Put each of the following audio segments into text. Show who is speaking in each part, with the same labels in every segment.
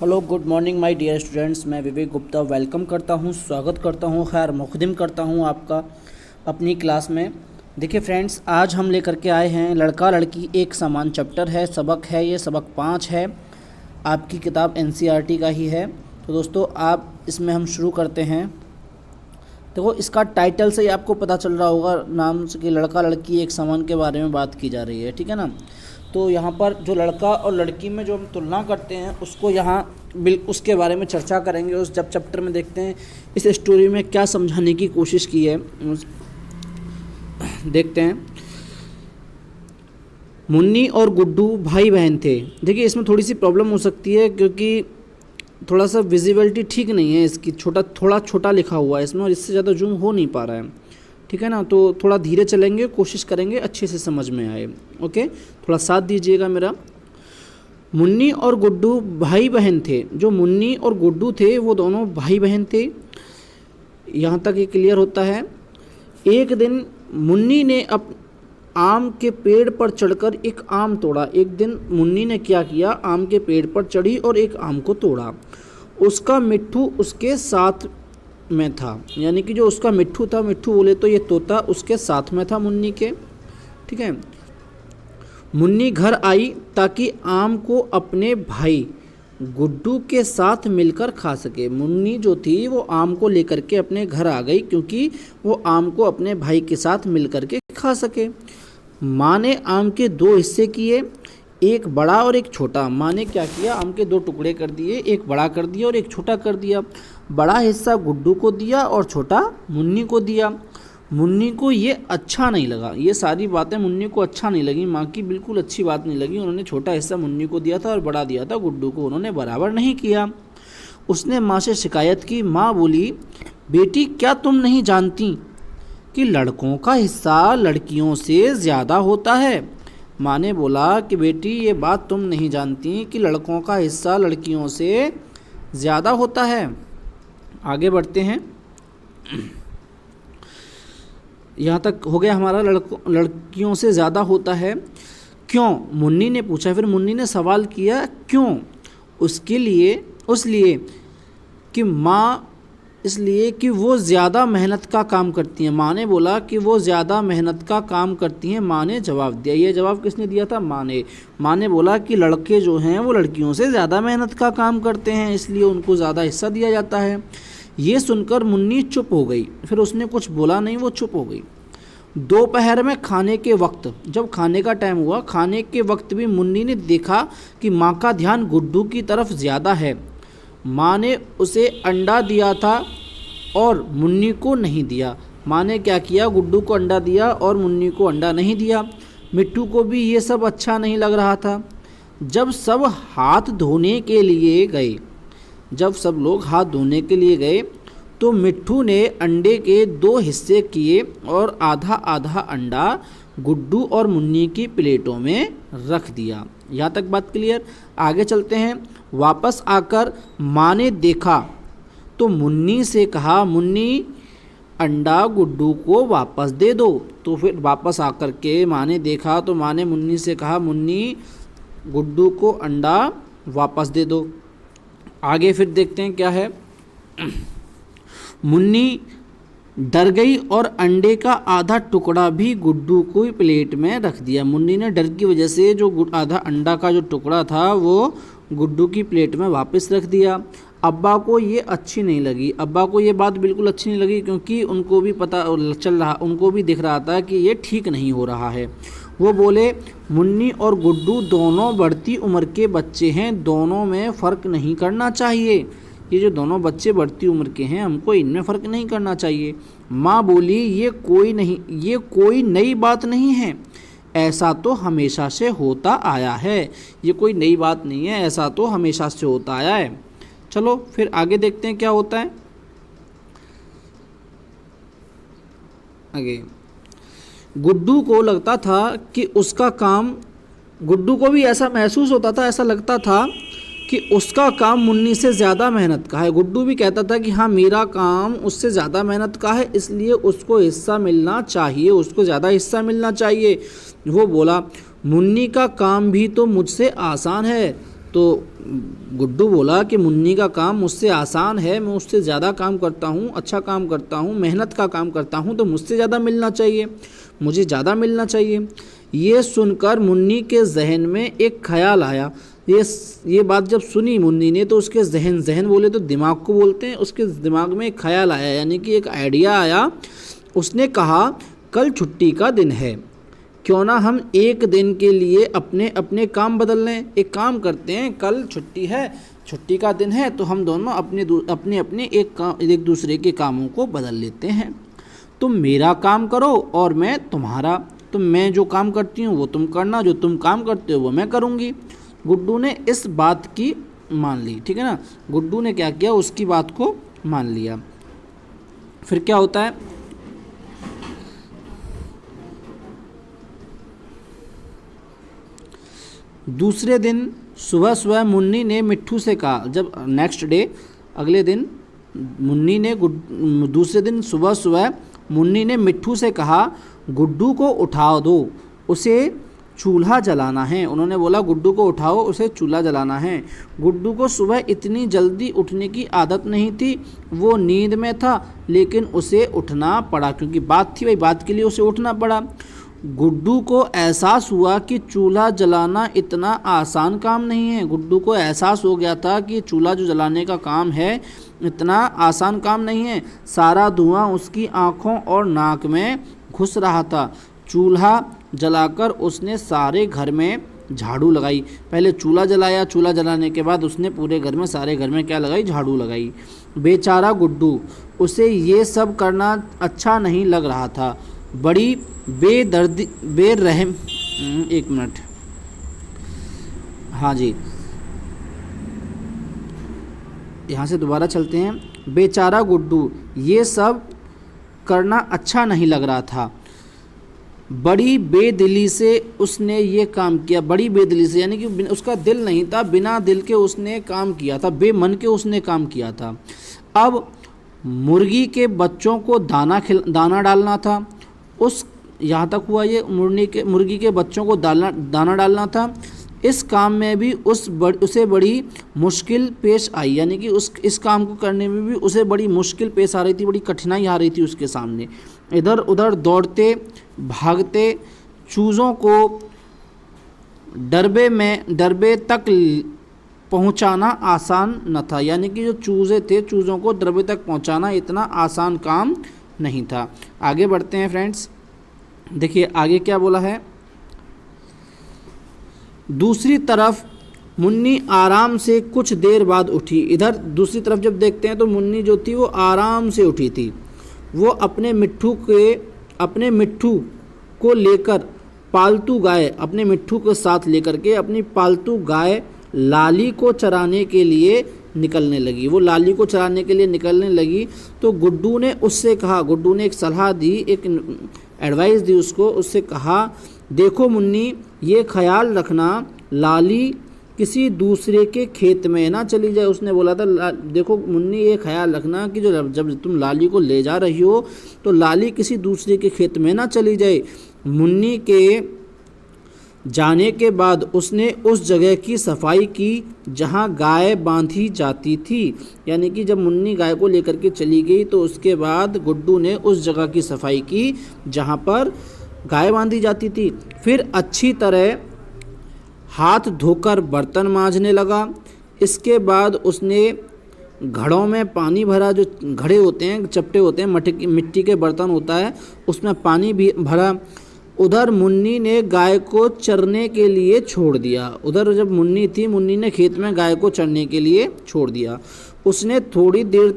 Speaker 1: Hello good morning my dear students. मैं Vivek Gupta welcome करता हूं, स्वागत करता हूं, खैर मुक़द्दिम करता हूं आपका अपनी क्लास में। देखिए फ्रेंड्स, आज हम लेकर के आए हैं लड़का लड़की एक समान चैप्टर है, सबक है, ये सबक 5 है, आपकी किताब एनसीईआरटी का ही है। तो दोस्तों आप इसमें हम शुरू करते हैं। देखो इसका टाइटल से ही आपको पता चल रहा होगा नाम से कि लड़का लड़की एक समान के बारे में बात की जा रही है, ठीक है ना। तो यहाँ पर जो लड़का और लड़की में जो हम तुलना करते हैं उसको यहाँ उसके बारे में चर्चा करेंगे। उस जब चैप्टर में देखते हैं इस स्टोरी में क्या समझाने की कोशिश की है, देखते हैं। मुन्नी और गुड्डू भाई बहन थे। देखिए इसमें थोड़ी सी प्रॉब्लम हो सकती है क्योंकि थोड़ा सा विजिबिलिटी ठीक नहीं है इसकी, थोड़ा छोटा लिखा हुआ है इसमें और इससे ज़्यादा जूम हो नहीं पा रहा है, ठीक है ना। तो थोड़ा धीरे चलेंगे, कोशिश करेंगे अच्छे से समझ में आए। ओके, थोड़ा साथ दीजिएगा मेरा। मुन्नी और गुड्डू भाई बहन थे। जो मुन्नी और गुड्डू थे वो दोनों भाई बहन थे, यहाँ तक ये क्लियर होता है। एक दिन मुन्नी ने आम के पेड़ पर चढ़कर एक आम तोड़ा। एक दिन मुन्नी ने क्या किया, आम के पेड़ पर चढ़ी और एक आम को तोड़ा। उसका मिट्ठू उसके साथ में था, यानी कि जो उसका मिट्ठू था, मिट्ठू बोले तो ये तोता, उसके साथ में था मुन्नी के, ठीक है। मुन्नी घर आई ताकि आम को अपने भाई गुड्डू के साथ मिलकर खा सके। मुन्नी जो थी वो आम को लेकर के अपने घर आ गई क्योंकि वो आम को अपने भाई के साथ मिलकर के खा सके। माँ ने आम के 2 हिस्से किए, एक बड़ा और एक छोटा। माँ ने क्या किया, आम के 2 टुकड़े कर दिए, एक बड़ा कर दिया और एक छोटा कर दिया। बड़ा हिस्सा गुड्डू को दिया और छोटा मुन्नी को दिया। मुन्नी को ये अच्छा नहीं लगा, ये सारी बातें मुन्नी को अच्छा नहीं लगी, माँ की बिल्कुल अच्छी बात नहीं लगी। उन्होंने छोटा हिस्सा मुन्नी को दिया था और बड़ा दिया था गुड्डू को, उन्होंने बराबर नहीं किया। उसने माँ से शिकायत की। माँ बोली, बेटी क्या तुम नहीं जानती कि लड़कों का हिस्सा लड़कियों से ज़्यादा होता है। माँ ने बोला कि बेटी ये बात तुम नहीं जानती कि लड़कों का हिस्सा लड़कियों से ज़्यादा होता है। आगे बढ़ते हैं, यहाँ तक हो गया हमारा लड़कियों से ज़्यादा होता है। क्यों, मुन्नी ने पूछा। फिर मुन्नी ने सवाल किया क्यों। उसलिए कि माँ, इसलिए कि वो ज़्यादा मेहनत का काम करती हैं। माँ ने बोला कि वो ज़्यादा मेहनत का काम करती हैं। माँ ने जवाब दिया। ये जवाब किसने दिया था, माँ ने। माँ ने बोला कि लड़के जो हैं वो लड़कियों से ज़्यादा मेहनत का काम करते हैं, इसलिए उनको ज़्यादा हिस्सा दिया जाता है। ये सुनकर मुन्नी चुप हो गई, फिर उसने कुछ बोला नहीं, वो चुप हो गई। दोपहर में खाने के वक्त, जब खाने का टाइम हुआ, खाने के वक्त भी मुन्नी ने देखा कि माँ का ध्यान गुड्डू की तरफ ज़्यादा है। माँ ने उसे अंडा दिया था और मुन्नी को नहीं दिया। माँ ने क्या किया, गुड्डू को अंडा दिया और मुन्नी को अंडा नहीं दिया। मिट्ठू को भी ये सब अच्छा नहीं लग रहा था। जब सब लोग हाथ धोने के लिए गए तो मिट्ठू ने अंडे के 2 हिस्से किए और आधा आधा अंडा गुड्डू और मुन्नी की प्लेटों में रख दिया। यहाँ तक बात क्लियर। आगे चलते हैं। वापस आकर माँ ने देखा तो मुन्नी से कहा, मुन्नी अंडा गुड्डू को वापस दे दो। तो फिर वापस आकर के माँ ने देखा तो माँ ने मुन्नी से कहा, मुन्नी गुड्डू को अंडा वापस दे दो। आगे फिर देखते हैं क्या है। मुन्नी डर गई और अंडे का आधा टुकड़ा भी गुड्डू को प्लेट में रख दिया। मुन्नी ने डर की वजह से जो आधा अंडा का जो टुकड़ा था वो गुड्डू की प्लेट में वापस रख दिया। अब्बा को ये अच्छी नहीं लगी, अब्बा को ये बात बिल्कुल अच्छी नहीं लगी क्योंकि उनको भी पता चल रहा, उनको भी दिख रहा था कि ये ठीक नहीं हो रहा है। वो बोले, मुन्नी और गुड्डू दोनों बढ़ती उम्र के बच्चे हैं, दोनों में फ़र्क नहीं करना चाहिए। ये जो दोनों बच्चे बढ़ती उम्र के हैं, हमको इनमें फ़र्क नहीं करना चाहिए। माँ बोली, ये कोई नई बात नहीं है, ऐसा तो हमेशा से होता आया है। ये कोई नई बात नहीं है, ऐसा तो हमेशा से होता आया है। चलो फिर आगे देखते हैं क्या होता है। आगे गुड्डू को लगता था कि उसका काम, गुड्डू को भी ऐसा महसूस होता था, ऐसा लगता था कि उसका काम मुन्नी से ज़्यादा मेहनत का है। गुड्डू भी कहता था कि हाँ मेरा काम उससे ज़्यादा मेहनत का है, इसलिए उसको हिस्सा मिलना चाहिए, उसको ज़्यादा हिस्सा मिलना चाहिए। वो बोला, मुन्नी का काम भी तो मुझसे आसान है, तो गुड्डू बोला कि मुन्नी का काम मुझसे आसान है, मैं उससे ज़्यादा काम करता हूँ, अच्छा काम करता हूँ, मेहनत का काम करता हूँ, तो मुझसे ज़्यादा मिलना चाहिए, मुझे ज़्यादा मिलना चाहिए। ये सुनकर मुन्नी के जहन में एक ख्याल आया। ये बात जब सुनी मुन्नी ने तो उसके जहन बोले तो दिमाग को बोलते हैं, उसके दिमाग में एक ख्याल आया, यानी कि एक आइडिया आया। उसने कहा कल छुट्टी का दिन है, क्यों ना हम एक दिन के लिए अपने अपने काम बदल लें। एक काम करते हैं, कल छुट्टी है, छुट्टी का दिन है, तो हम दोनों अपने अपने एक दूसरे के कामों को बदल लेते हैं। तुम मेरा काम करो और मैं तुम्हारा, तो मैं जो काम करती हूँ वो तुम करना, जो तुम काम करते हो वो मैं करूँगी। गुड्डू ने इस बात की मान ली, ठीक है ना। गुड्डू ने क्या किया, उसकी बात को मान लिया। फिर क्या होता है, दूसरे दिन सुबह सुबह मुन्नी ने मिट्ठू से कहा, जब नेक्स्ट डे अगले दिन दूसरे दिन सुबह सुबह मुन्नी ने मिट्ठू से कहा गुड्डू को उठा दो, उसे चूल्हा जलाना है। उन्होंने बोला गुड्डू को उठाओ, उसे चूल्हा जलाना है। गुड्डू को सुबह इतनी जल्दी उठने की आदत नहीं थी, वो नींद में था, लेकिन उसे उठना पड़ा, क्योंकि बात थी भाई, बात के लिए उसे उठना पड़ा। गुड्डू को एहसास हुआ कि चूल्हा जलाना इतना आसान काम नहीं है। गुड्डू को एहसास हो गया था कि चूल्हा जो जलाने का काम है इतना आसान काम नहीं है। सारा धुआं उसकी आँखों और नाक में घुस रहा था। चूल्हा जलाकर उसने सारे घर में झाड़ू लगाई। पहले चूल्हा जलाया, चूल्हा जलाने के बाद उसने पूरे घर में, सारे घर में क्या लगाई, झाड़ू लगाई। बेचारा गुड्डू, उसे ये सब करना अच्छा नहीं लग रहा था। बड़ी बेदर्दी बेरहम एक मिनट, हाँ जी, यहाँ से दोबारा चलते हैं। बेचारा गुड्डू, ये सब करना अच्छा नहीं लग रहा था। बड़ी बेदिली से उसने ये काम किया, बड़ी बेदिली से, यानी कि उसका दिल नहीं था, बिना दिल के उसने काम किया था, बेमन के उसने काम किया था। अब मुर्गी के बच्चों को दाना डालना था। उस यहाँ तक हुआ ये, मुर्गी के बच्चों को दाना डालना था। इस काम में भी उसे बड़ी मुश्किल पेश आई, यानी कि इस काम को करने में भी उसे बड़ी मुश्किल पेश आ रही थी, बड़ी कठिनाई आ रही थी उसके सामने। इधर उधर दौड़ते भागते चूज़ों को डरबे तक पहुंचाना आसान न था, यानी कि जो चूज़े थे, चूज़ों को डरबे तक पहुंचाना इतना आसान काम नहीं था। आगे बढ़ते हैं फ्रेंड्स, देखिए आगे क्या बोला है। दूसरी तरफ मुन्नी आराम से कुछ देर बाद उठी। इधर दूसरी तरफ जब देखते हैं तो मुन्नी जो थी वो आराम से उठी थी। वो अपने मिट्ठू को लेकर पालतू गाय, अपने मिट्ठू के साथ लेकर के अपनी पालतू गाय लाली को चराने के लिए निकलने लगी। वो लाली को चराने के लिए निकलने लगी तो गुड्डू ने उससे कहा, गुड्डू ने एक सलाह दी, एक एडवाइस दी उसको। उससे कहा, देखो मुन्नी, ये ख्याल रखना लाली किसी दूसरे के खेत में ना चली जाए। उसने बोला था, देखो मुन्नी, ये ख्याल रखना कि जब तुम लाली को ले जा रही हो तो लाली किसी दूसरे के खेत में ना चली जाए। मुन्नी के जाने के बाद उसने उस जगह की सफाई की जहां गाय बांधी जाती थी, यानी कि जब मुन्नी गाय को लेकर के चली गई तो उसके बाद गुड्डू ने उस जगह की सफाई की जहां पर गाय बांधी जाती थी। फिर अच्छी तरह हाथ धोकर बर्तन मांजने लगा। इसके बाद उसने घड़ों में पानी भरा, जो घड़े होते हैं, चपटे होते हैं, मिट्टी के बर्तन होता है, उसमें पानी भी भरा। उधर मुन्नी ने गाय को चरने के लिए छोड़ दिया। उधर जब मुन्नी थी, मुन्नी ने खेत में गाय को चरने के लिए छोड़ दिया। उसने थोड़ी देर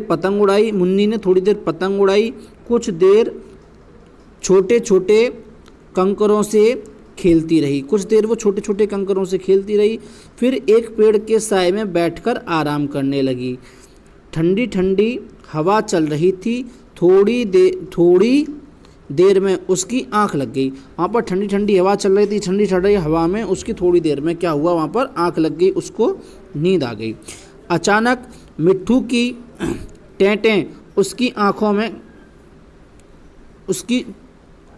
Speaker 1: पतंग उड़ाई। मुन्नी ने थोड़ी देर पतंग उड़ाई। कुछ देर छोटे छोटे कंकरों से खेलती रही। कुछ देर वो छोटे छोटे कंकरों से खेलती रही। फिर एक पेड़ के साए में बैठकर आराम करने लगी। ठंडी ठंडी हवा चल रही थी। थोड़ी देर में उसकी आंख लग गई। वहाँ पर ठंडी ठंडी हवा चल रही थी। ठंडी ठंडी हवा में उसकी थोड़ी देर में क्या हुआ, वहाँ पर आंख लग गई, उसको नींद आ गई। अचानक मिट्ठू की टेंटें उसकी आंखों में, उसकी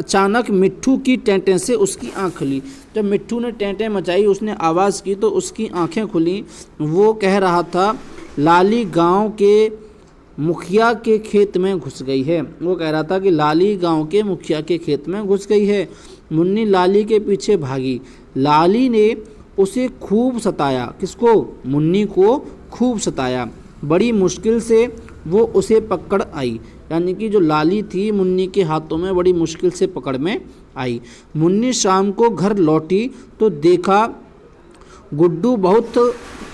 Speaker 1: अचानक मिट्ठू की टेंटें से उसकी आँख खुली। जब मिट्ठू ने टेंटें मचाई, उसने आवाज़ की तो उसकी आँखें खुली। वो कह रहा था लाली गांव के मुखिया के खेत में घुस गई है। वो कह रहा था कि लाली गांव के मुखिया के खेत में घुस गई है। मुन्नी लाली के पीछे भागी। लाली ने उसे खूब सताया। किसको? मुन्नी को खूब सताया। बड़ी मुश्किल से वो उसे पकड़ आई, यानी कि जो लाली थी मुन्नी के हाथों में बड़ी मुश्किल से पकड़ में आई। मुन्नी शाम को घर लौटी तो देखा गुड्डू बहुत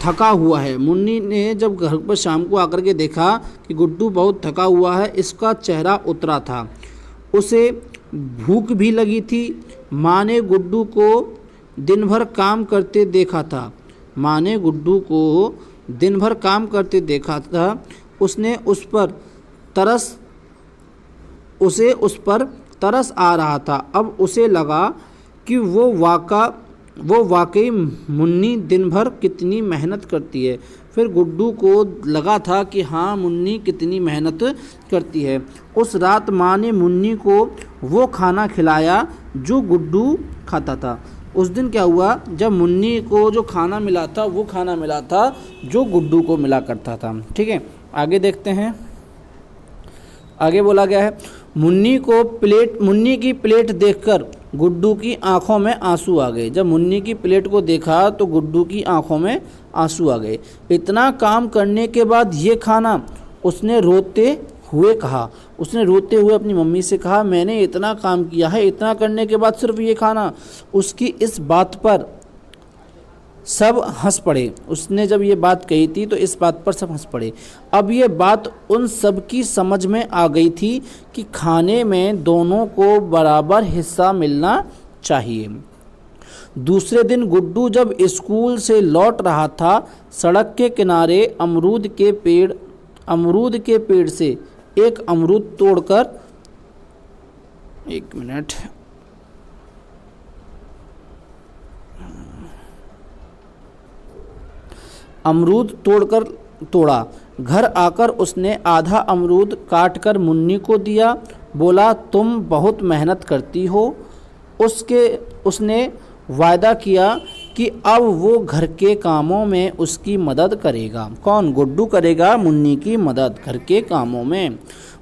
Speaker 1: थका हुआ है। मुन्नी ने जब घर पर शाम को आकर के देखा कि गुड्डू बहुत थका हुआ है, इसका चेहरा उतरा था, उसे भूख भी लगी थी। माँ ने गुड्डू को दिन भर काम करते देखा था। माँ ने गुड्डू को दिन भर काम करते देखा था। उसे उस पर तरस आ रहा था। अब उसे लगा कि वो वाकई मुन्नी दिन भर कितनी मेहनत करती है। फिर गुड्डू को लगा था कि हाँ, मुन्नी कितनी मेहनत करती है। उस रात माँ ने मुन्नी को वो खाना खिलाया जो गुड्डू खाता था। उस दिन क्या हुआ, जब मुन्नी को जो खाना मिला था वो खाना मिला था जो गुड्डू को मिला करता था। ठीक है, आगे देखते हैं। आगे बोला गया है मुन्नी की प्लेट देखकर गुड्डू की आंखों में आंसू आ गए। जब मुन्नी की प्लेट को देखा तो गुड्डू की आंखों में आंसू आ गए। इतना काम करने के बाद ये खाना, उसने रोते हुए कहा। उसने रोते हुए अपनी मम्मी से कहा, मैंने इतना काम किया है, इतना करने के बाद सिर्फ ये खाना। उसकी इस बात पर सब हंस पड़े। उसने जब ये बात कही थी तो इस बात पर सब हंस पड़े। अब ये बात उन सब की समझ में आ गई थी कि खाने में दोनों को बराबर हिस्सा मिलना चाहिए। दूसरे दिन गुड्डू जब स्कूल से लौट रहा था, सड़क के किनारे अमरूद के पेड़ से एक अमरूद तोड़कर तोड़ा। घर आकर उसने आधा अमरूद काटकर मुन्नी को दिया। बोला, तुम बहुत मेहनत करती हो। उसने वायदा किया कि अब वो घर के कामों में उसकी मदद करेगा। कौन? गुड्डू करेगा मुन्नी की मदद घर के कामों में।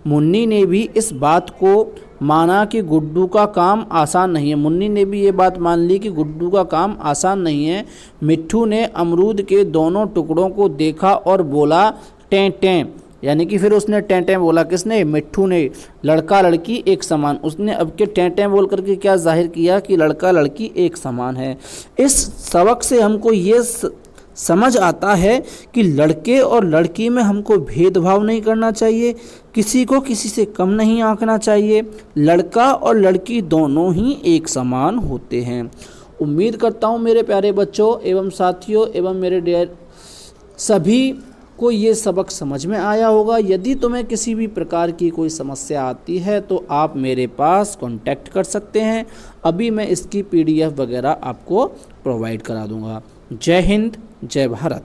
Speaker 1: मुन्नी ने भी इस बात को माना कि गुड्डू का काम आसान नहीं है। मुन्नी ने भी ये बात मान ली कि गुड्डू का काम आसान नहीं है। मिट्ठू ने अमरूद के दोनों टुकड़ों को देखा और बोला, टें टें, यानी कि फिर उसने टें टें बोला। किसने? मिट्ठू ने। लड़का लड़की एक समान। उसने अब के टें टें बोल करके क्या जाहिर किया कि लड़का लड़की एक समान है। इस सबक से हमको ये समझ आता है कि लड़के और लड़की में हमको भेदभाव नहीं करना चाहिए, किसी को किसी से कम नहीं आंकना चाहिए। लड़का और लड़की दोनों ही एक समान होते हैं। उम्मीद करता हूँ मेरे प्यारे बच्चों एवं साथियों एवं मेरे डियर सभी को ये सबक समझ में आया होगा। यदि तुम्हें किसी भी प्रकार की कोई समस्या आती है तो आप मेरे पास कांटेक्ट कर सकते हैं। अभी मैं इसकी PDF वगैरह आपको प्रोवाइड करा दूंगा। जय हिंद, जय भारत।